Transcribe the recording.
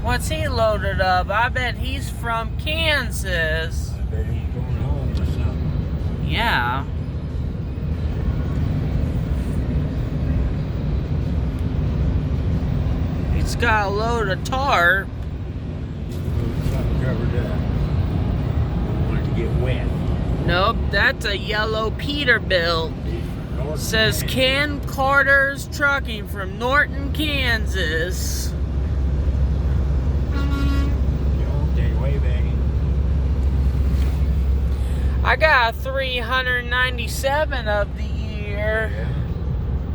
What's he loaded up? I bet he's from Kansas. I bet he's going home or something. Yeah. He's got a load of tarp. Something covered up. Don't want it to get wet. Nope, that's a yellow Peterbilt. Says Ken Carter's Trucking from Norton, Kansas. Okay, way back. I got 397 of the year. Yeah.